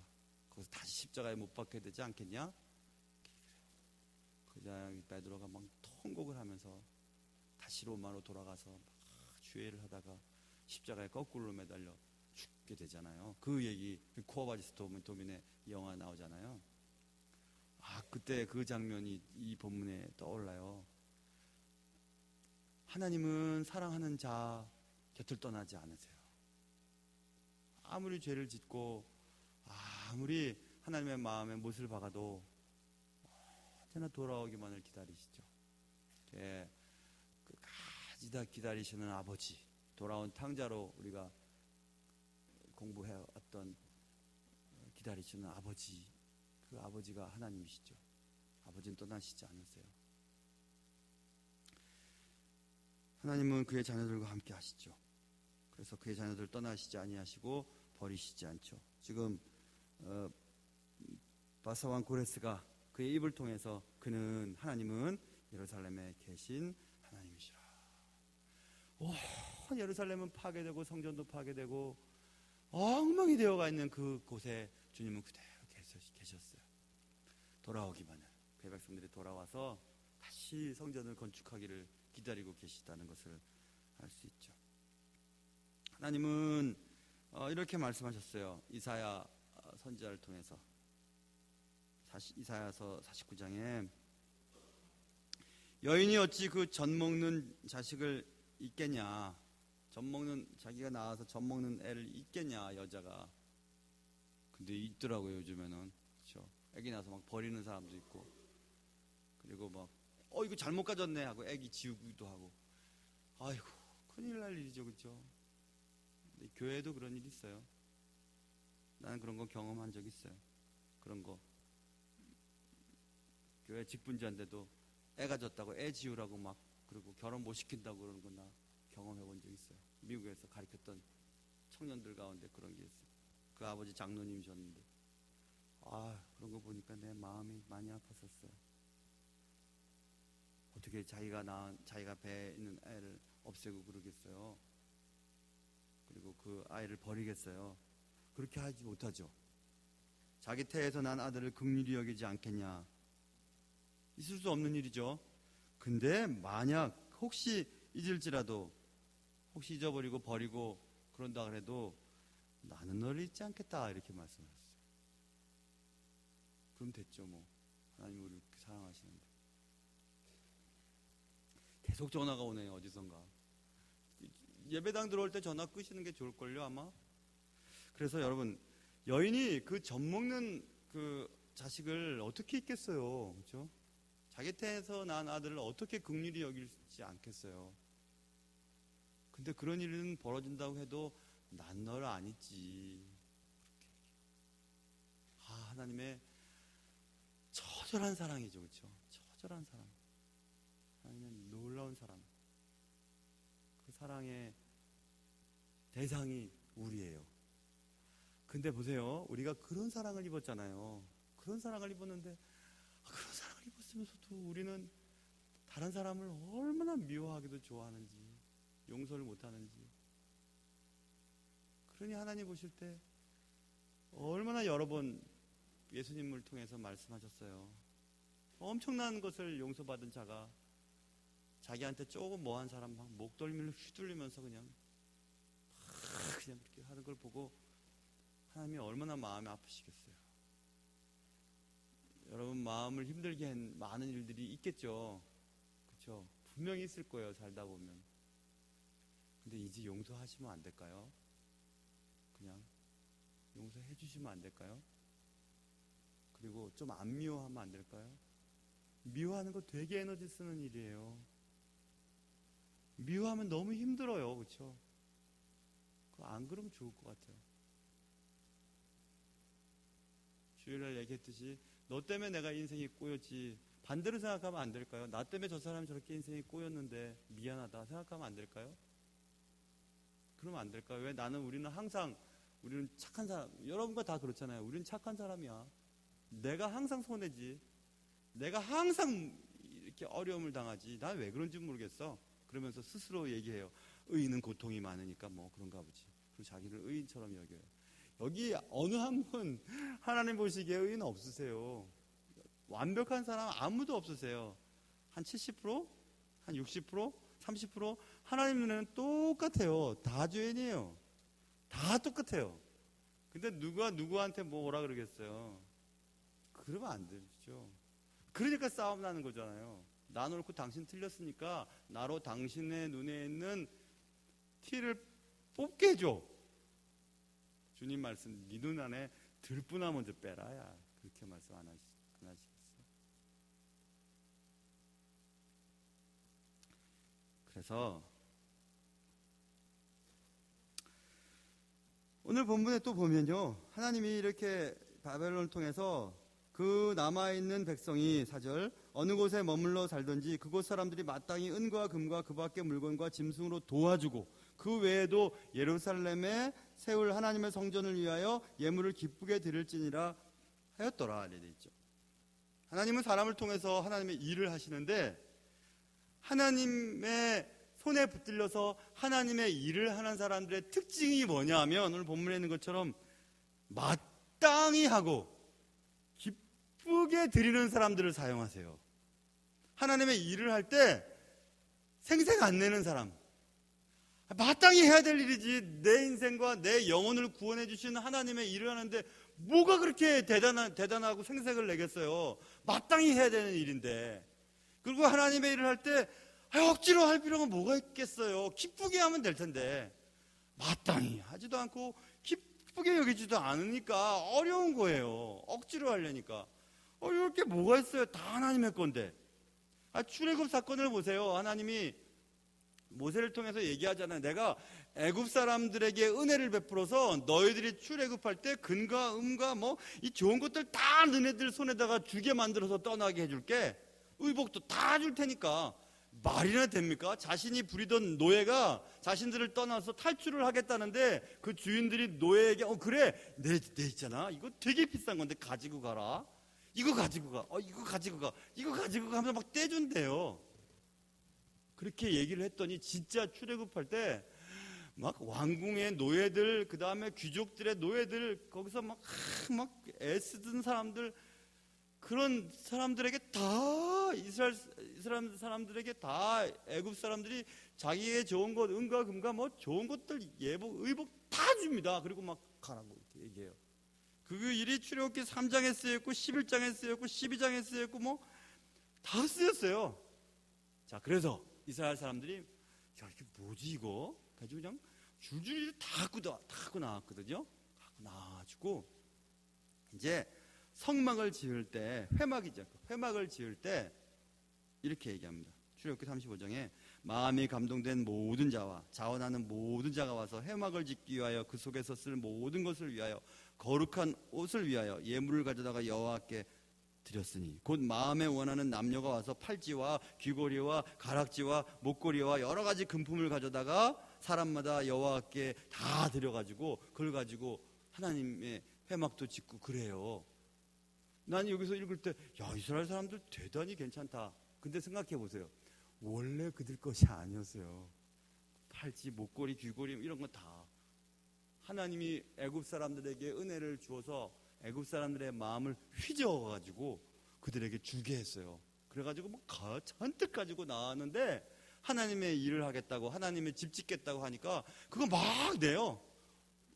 거기서 다시 십자가에 못 박게 되지 않겠냐? 그자 베드로가 막 통곡을 하면서 다시 로마로 돌아가서 막 주회를 하다가 십자가에 거꾸로 매달려 죽게 되잖아요. 그 얘기, 코어바디스 도민의 영화 나오잖아요. 그때 그 장면이 이 본문에 떠올라요. 하나님은 사랑하는 자 곁을 떠나지 않으세요. 아무리 죄를 짓고 아무리 하나님의 마음에 못을 박아도 언제나 돌아오기만을 기다리시죠. 끝까지 다 기다리시는 아버지, 돌아온 탕자로 우리가 공부해왔던 기다리시는 아버지, 그 아버지가 하나님이시죠. 아버지는 떠나시지 않으세요. 하나님은 그의 자녀들과 함께 하시죠. 그래서 그의 자녀들 떠나시지 아니하시고 버리시지 않죠. 지금 바사왕 고레스가 그의 입을 통해서, 그는 하나님은 예루살렘에 계신 하나님이시라. 예루살렘은 파괴되고 성전도 파괴되고 엉망이 되어가 있는 그곳에 주님은 그대로 계셨어요. 돌아오기만을, 그의 백성들이 돌아와서 다시 성전을 건축하기를 기다리고 계시다는 것을 알 수 있죠. 하나님은 이렇게 말씀하셨어요. 이사야 선지자를 통해서. 이사야서 49장에, 여인이 어찌 그 젖 먹는 자식을 잊겠냐, 자기가 낳아서 젖 먹는 애를 잊겠냐, 여자가. 근데 있더라고요, 요즘에는. 그렇죠? 애기 낳아서 막 버리는 사람도 있고, 그리고 막 이거 잘못 가졌네 하고 애기 지우기도 하고. 아이고, 큰일 날 일이죠. 그렇죠? 근데 교회에도 그런 일이 있어요. 나는 그런 거 경험한 적 있어요. 그런 거 교회 직분자인데도 애가 졌다고 애 지우라고 막 그리고 결혼 못 시킨다고 그러는 거 나 경험해 본 적 있어요. 미국에서 가르쳤던 청년들 가운데 그런 게 있어요. 그 아버지 장로님이셨는데 그런 거 보니까 내 마음이 많이 아팠었어요. 어떻게 자기가 배에 있는 애를 없애고 그러겠어요. 그리고 그 아이를 버리겠어요. 그렇게 하지 못하죠. 자기 태에서 난 아들을 긍휼히 여기지 않겠냐. 있을 수 없는 일이죠. 근데 만약 혹시 잊을지라도 혹시 잊어버리고 버리고 그런다 그래도 나는 너를 잊지 않겠다 이렇게 말씀하셨어요. 그럼 됐죠. 뭐 하나님 우리를 그렇게 사랑하시는데. 계속 전화가 오네요. 어디선가. 예배당 들어올 때 전화 끄시는 게 좋을걸요 아마. 그래서 여러분, 여인이 그 젖 먹는 그 자식을 어떻게 잊겠어요. 그렇죠? 자기 태에서 난 아들을 어떻게 긍휼히 여기지 않겠어요. 근데 그런 일은 벌어진다고 해도 난 너를 안 잊지. 하나님의 처절한 사랑이죠. 그렇죠? 처절한 사랑. 하나님의 놀라운 사랑. 그 사랑의 대상이 우리예요. 근데 보세요. 우리가 그런 사랑을 입었잖아요. 그런 사랑을 입었는데 그런 사랑을 입었으면서도 우리는 다른 사람을 얼마나 미워하기도 좋아하는지, 용서를 못하는지. 그러니 하나님 보실 때 얼마나 여러 번 예수님을 통해서 말씀하셨어요. 엄청난 것을 용서받은 자가 자기한테 조금 뭐한 사람 막 목덜미를 휘둘리면서 그냥 그렇게 하는 걸 보고 하나님이 얼마나 마음이 아프시겠어요. 여러분 마음을 힘들게 한 많은 일들이 있겠죠. 그렇죠? 분명히 있을 거예요. 살다 보면. 근데 이제 용서하시면 안 될까요? 그냥 용서해 주시면 안 될까요? 그리고 좀 안 미워하면 안 될까요? 미워하는 거 되게 에너지 쓰는 일이에요. 미워하면 너무 힘들어요. 그렇죠? 안 그러면 좋을 것 같아요. 주일날 얘기했듯이 너 때문에 내가 인생이 꼬였지. 반대로 생각하면 안 될까요? 나 때문에 저 사람이 저렇게 인생이 꼬였는데 미안하다 생각하면 안 될까요? 그러면 안 될까요? 왜 우리는 착한 사람, 여러분과 다 그렇잖아요. 우리는 착한 사람이야. 내가 항상 손해지. 내가 항상 이렇게 어려움을 당하지. 난 왜 그런지 모르겠어. 그러면서 스스로 얘기해요. 의인은 고통이 많으니까 뭐 그런가 보지. 그리고 자기를 의인처럼 여겨요. 여기 어느 한 분 하나님 보시기에 의인 없으세요. 완벽한 사람 아무도 없으세요. 한 70%? 한 60%? 30%? 하나님 눈에는 똑같아요. 다 죄인이에요. 다 똑같아요. 근데 누가 누구한테 뭐라 그러겠어요. 그러면 안 되죠. 그러니까 싸움 나는 거잖아요. 나 놓고 당신 틀렸으니까 나로 당신의 눈에 있는 티를 뽑게 해줘. 주님 말씀, 네 눈 안에 들뿌나 먼저 빼라야. 그렇게 말씀 안 하시겠어요? 그래서 오늘 본문에 또 보면요, 하나님이 이렇게 바벨론을 통해서 그 남아있는 백성이 4절 어느 곳에 머물러 살든지 그곳 사람들이 마땅히 은과 금과 그 밖의 물건과 짐승으로 도와주고 그 외에도 예루살렘에 세울 하나님의 성전을 위하여 예물을 기쁘게 드릴지니라 하였더라. 이렇게 되어 있죠. 하나님은 사람을 통해서 하나님의 일을 하시는데 하나님의 손에 붙들려서 하나님의 일을 하는 사람들의 특징이 뭐냐 하면 오늘 본문에 있는 것처럼 마땅히 하고 기쁘게 드리는 사람들을 사용하세요. 하나님의 일을 할 때 생색 안 내는 사람, 마땅히 해야 될 일이지. 내 인생과 내 영혼을 구원해 주시는 하나님의 일을 하는데 뭐가 그렇게 대단하고 생색을 내겠어요. 마땅히 해야 되는 일인데. 그리고 하나님의 일을 할 때 억지로 할 필요가 뭐가 있겠어요. 기쁘게 하면 될 텐데 마땅히 하지도 않고 기쁘게 여기지도 않으니까 어려운 거예요. 억지로 하려니까. 어려울 게 뭐가 있어요. 다 하나님의 건데. 출애굽 사건을 보세요. 하나님이 모세를 통해서 얘기하잖아요. 내가 애굽 사람들에게 은혜를 베풀어서 너희들이 출애굽할 때 금과 음과 뭐 이 좋은 것들 다 너네들 손에다가 주게 만들어서 떠나게 해줄게. 의복도 다 줄 테니까 말이나 됩니까? 자신이 부리던 노예가 자신들을 떠나서 탈출을 하겠다는데 그 주인들이 노예에게 그래 내 있잖아 이거 되게 비싼 건데 가지고 가라 이거 가지고 가 이거 가지고 가 이거 가지고 가 하면서 막 떼준대요. 그렇게 얘기를 했더니 진짜 출애굽할 때 막 왕궁의 노예들 그 다음에 귀족들의 노예들 거기서 막 애쓰던 사람들 그런 사람들에게 다 이스라엘 사람들에게 다 애굽 사람들이 자기의 좋은 것 은과 금과 뭐 좋은 것들 예복 의복 다 줍니다. 그리고 막 가라고 이렇게 얘기해요. 그 일이 출애굽기 3장에 쓰였고 11장에 쓰였고 12장에 쓰였고 뭐 다 쓰였어요. 자 그래서 이스라엘 사람들이 야 이게 뭐지 이거 가지고 그냥 줄줄이 다 갖고 나왔거든요. 갖고 나와가지고 이제 성막을 지을 때 회막이죠. 회막을 지을 때 이렇게 얘기합니다. 출애굽기 35장에 마음이 감동된 모든 자와 자원하는 모든 자가 와서 회막을 짓기 위하여 그 속에서 쓸 모든 것을 위하여 거룩한 옷을 위하여 예물을 가져다가 여호와께 드렸으니 곧 마음에 원하는 남녀가 와서 팔찌와 귀걸이와 가락지와 목걸이와 여러 가지 금품을 가져다가 사람마다 여호와께 다 드려가지고 그걸 가지고 하나님의 회막도 짓고 그래요. 난 여기서 읽을 때 야 이스라엘 사람들 대단히 괜찮다. 근데 생각해 보세요. 원래 그들 것이 아니었어요. 팔찌, 목걸이, 귀걸이 이런 거 다 하나님이 애굽 사람들에게 은혜를 주어서 애굽 사람들의 마음을 휘저어가지고 그들에게 주게 했어요. 그래가지고 뭐 잔뜩 가지고 나왔는데 하나님의 일을 하겠다고 하나님의 집 짓겠다고 하니까 그거 막 내요.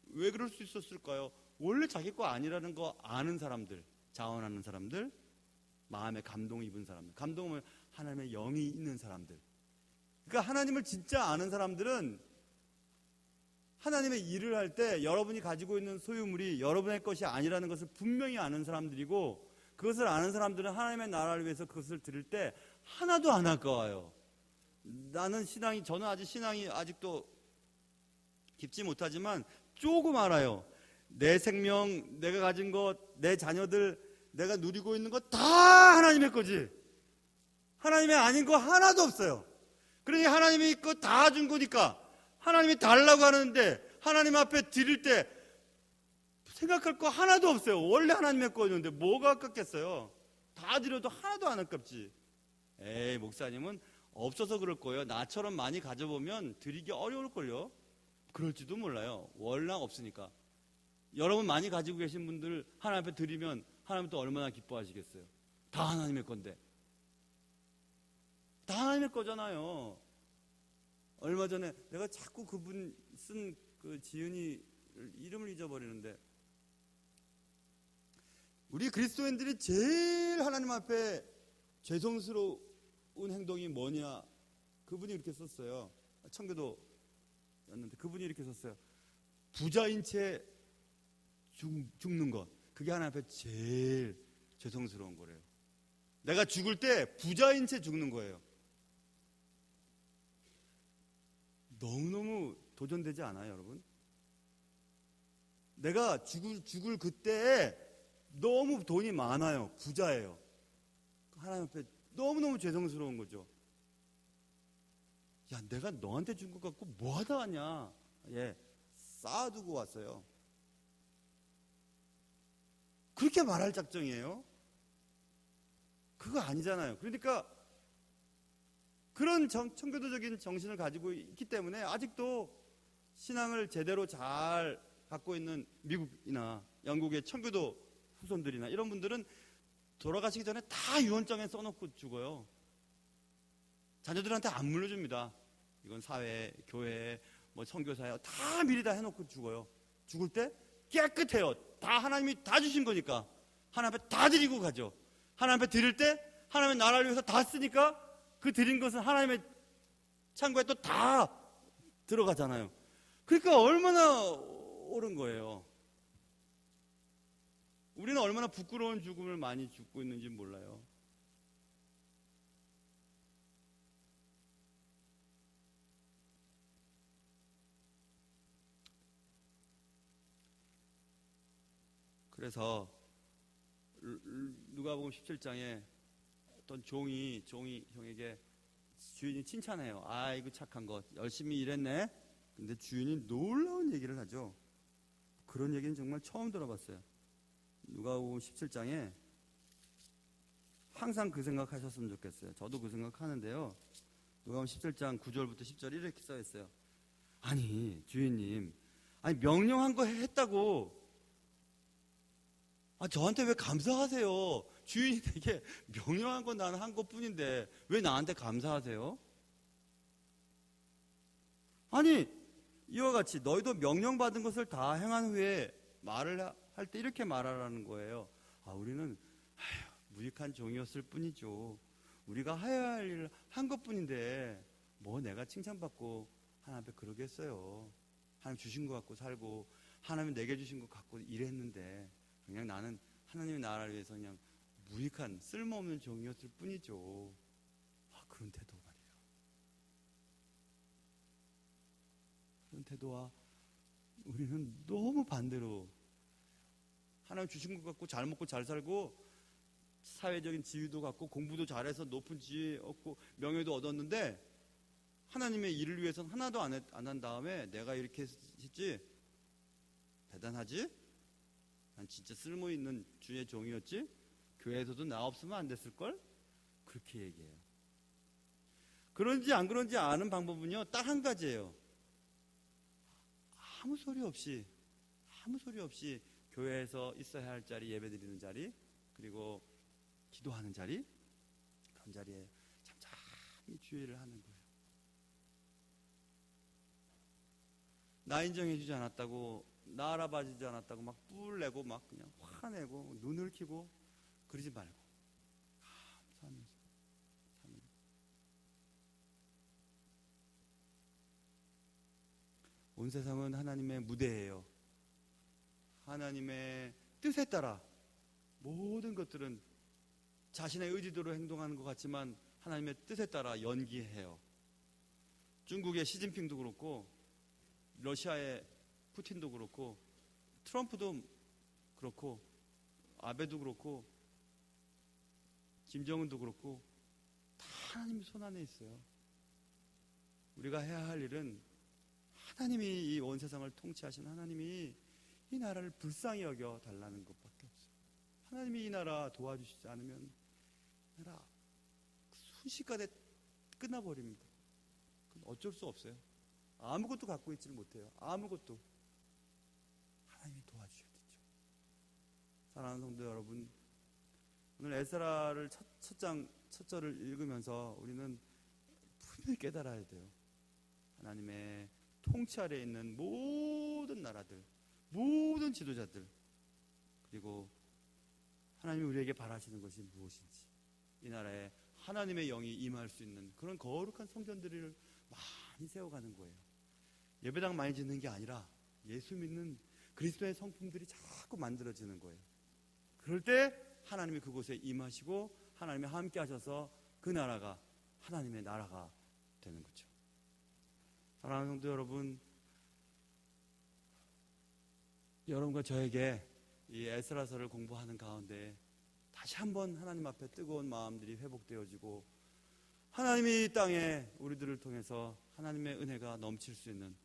왜 그럴 수 있었을까요? 원래 자기 거 아니라는 거 아는 사람들, 자원하는 사람들, 마음에 감동 입은 사람들, 감동을 하나님의 영이 있는 사람들. 그러니까 하나님을 진짜 아는 사람들은 하나님의 일을 할 때 여러분이 가지고 있는 소유물이 여러분의 것이 아니라는 것을 분명히 아는 사람들이고 그것을 아는 사람들은 하나님의 나라를 위해서 그것을 드릴 때 하나도 안 아까워요. 저는 아직 신앙이 아직도 깊지 못하지만 조금 알아요. 내 생명, 내가 가진 것, 내 자녀들, 내가 누리고 있는 것 다 하나님의 거지. 하나님의 아닌 거 하나도 없어요. 그러니 하나님이 거 다 준 거니까 하나님이 달라고 하는데 하나님 앞에 드릴 때 생각할 거 하나도 없어요. 원래 하나님의 거였는데 뭐가 아깝겠어요. 다 드려도 하나도 안 아깝지. 에이 목사님은 없어서 그럴 거예요. 나처럼 많이 가져보면 드리기 어려울걸요. 그럴지도 몰라요. 월랑 없으니까. 여러분 많이 가지고 계신 분들 하나님 앞에 드리면 하나님 또 얼마나 기뻐하시겠어요. 다 하나님의 건데. 다 하나님의 거잖아요. 얼마 전에 내가 자꾸 그분 쓴 그 지은이 이름을 잊어버리는데 우리 그리스도인들이 제일 하나님 앞에 죄송스러운 행동이 뭐냐 그분이 이렇게 썼어요. 청교도였는데 그분이 이렇게 썼어요. 부자인 채 죽는 것 그게 하나님 앞에 제일 죄송스러운 거래요. 내가 죽을 때 부자인 채 죽는 거예요. 너무너무 도전되지 않아요, 여러분? 내가 죽을 그때에 너무 돈이 많아요. 부자예요. 하나님 앞에 너무너무 죄송스러운 거죠. 야, 내가 너한테 준 것 같고 뭐 하다 왔냐? 예, 쌓아두고 왔어요. 그렇게 말할 작정이에요? 그거 아니잖아요. 그러니까 그런 청교도적인 정신을 가지고 있기 때문에 아직도 신앙을 제대로 잘 갖고 있는 미국이나 영국의 청교도 후손들이나 이런 분들은 돌아가시기 전에 다 유언장에 써놓고 죽어요. 자녀들한테 안 물려줍니다. 이건 사회, 교회, 뭐 선교사예요. 다 미리 다 해놓고 죽어요. 죽을 때 깨끗해요. 다 하나님이 다 주신 거니까 하나님 앞에 다 드리고 가죠. 하나님 앞에 드릴 때 하나님의 나라를 위해서 다 쓰니까 그 드린 것은 하나님의 창고에 또 다 들어가잖아요. 그러니까 얼마나 옳은 거예요. 우리는 얼마나 부끄러운 죽음을 많이 죽고 있는지 몰라요. 그래서 누가복음 17장에 어떤 종이 형에게 주인이 칭찬해요. 아이고 착한 것 열심히 일했네. 근데 주인이 놀라운 얘기를 하죠. 그런 얘기는 정말 처음 들어봤어요. 누가복음 17장에 항상 그 생각하셨으면 좋겠어요. 저도 그 생각하는데요. 누가복음 17장 9절부터 10절 이렇게 써 있어요. 아니 주인님, 아니 명령한 거 했다고 저한테 왜 감사하세요? 주인이 되게 명령한 건 나는 한 것뿐인데 왜 나한테 감사하세요? 아니 이와 같이 너희도 명령받은 것을 다 행한 후에 말을 할 때 이렇게 말하라는 거예요. 우리는 무익한 종이었을 뿐이죠. 우리가 해야 할 일을 한 것뿐인데 뭐 내가 칭찬받고 하나님 앞에 그러겠어요. 하나님 주신 것 갖고 살고 하나님 내게 주신 것 갖고 일했는데 그냥 나는 하나님의 나라를 위해서 그냥 무익한 쓸모없는 종이었을 뿐이죠. 그런 태도 말이에요. 그런 태도와 우리는 너무 반대로 하나님 주신 것 갖고 잘 먹고 잘 살고 사회적인 지위도 갖고 공부도 잘해서 높은 지위 얻고 명예도 얻었는데 하나님의 일을 위해서는 하나도 안 한 다음에 내가 이렇게 했지? 대단하지? 난 진짜 쓸모있는 주의 종이었지? 교회에서도 나 없으면 안 됐을걸? 그렇게 얘기해요. 그런지 안 그런지 아는 방법은요 딱 한 가지예요. 아무 소리 없이 교회에서 있어야 할 자리, 예배드리는 자리, 그리고 기도하는 자리, 그런 자리에 잠잠히 주의를 하는 거예요. 나 인정해주지 않았다고, 나 알아봐주지 않았다고 막 뿔내고 막 그냥 화내고 눈을 키고 그러지 말고 감사하면서 사는 거예요. 온 세상은 하나님의 무대예요. 하나님의 뜻에 따라 모든 것들은 자신의 의지대로 행동하는 것 같지만 하나님의 뜻에 따라 연기해요. 중국의 시진핑도 그렇고 러시아의 푸틴도 그렇고 트럼프도 그렇고 아베도 그렇고 김정은도 그렇고 다 하나님 손 안에 있어요. 우리가 해야 할 일은 하나님이 이 온 세상을 통치하신 하나님이 이 나라를 불쌍히 여겨 달라는 것밖에 없어요. 하나님이 이 나라 도와주시지 않으면 이 나라 순식간에 끝나버립니다. 어쩔 수 없어요. 아무것도 갖고 있지를 못해요. 아무것도. 하나님이 도와주셔야겠죠. 사랑하는 성도 여러분, 오늘 에스라를 첫 절을 읽으면서 우리는 분명히 깨달아야 돼요. 하나님의 통치 아래에 있는 모든 나라들, 모든 지도자들, 그리고 하나님이 우리에게 바라시는 것이 무엇인지, 이 나라에 하나님의 영이 임할 수 있는 그런 거룩한 성전들을 많이 세워가는 거예요. 예배당 많이 짓는 게 아니라 예수 믿는 그리스도의 성품들이 자꾸 만들어지는 거예요. 그럴 때 하나님이 그곳에 임하시고 하나님이 함께 하셔서 그 나라가 하나님의 나라가 되는 거죠. 사랑하는 성도 여러분, 여러분과 저에게 이 에스라서를 공부하는 가운데 다시 한번 하나님 앞에 뜨거운 마음들이 회복되어지고 하나님이 이 땅에 우리들을 통해서 하나님의 은혜가 넘칠 수 있는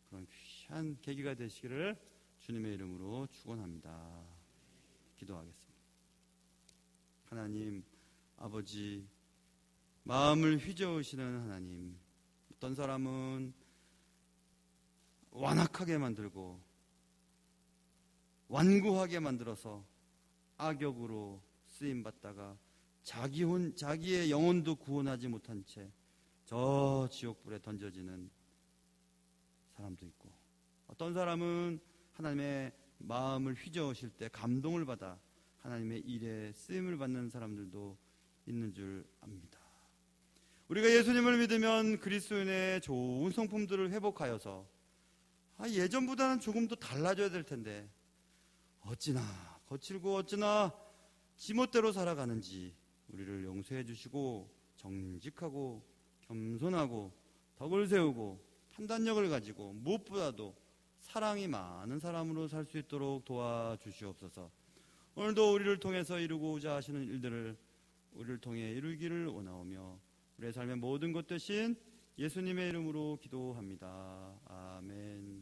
그런 귀한 계기가 되시기를 주님의 이름으로 축원합니다. 기도하겠습니다. 하나님 아버지, 마음을 휘저으시는 하나님, 어떤 사람은 완악하게 만들고 완고하게 만들어서 악역으로 쓰임받다가 자기의 영혼도 구원하지 못한 채 저 지옥불에 던져지는 사람도 있고, 어떤 사람은 하나님의 마음을 휘저으실 때 감동을 받아 하나님의 일에 쓰임을 받는 사람들도 있는 줄 압니다. 우리가 예수님을 믿으면 그리스도인의 좋은 성품들을 회복하여서 예전보다는 조금 더 달라져야 될 텐데 어찌나 거칠고 어찌나 지멋대로 살아가는지 우리를 용서해 주시고 정직하고 겸손하고 덕을 세우고 판단력을 가지고 무엇보다도 사랑이 많은 사람으로 살 수 있도록 도와주시옵소서. 오늘도 우리를 통해서 이루고자 하시는 일들을 우리를 통해 이루기를 원하오며 우리의 삶의 모든 것 대신 예수님의 이름으로 기도합니다. 아멘.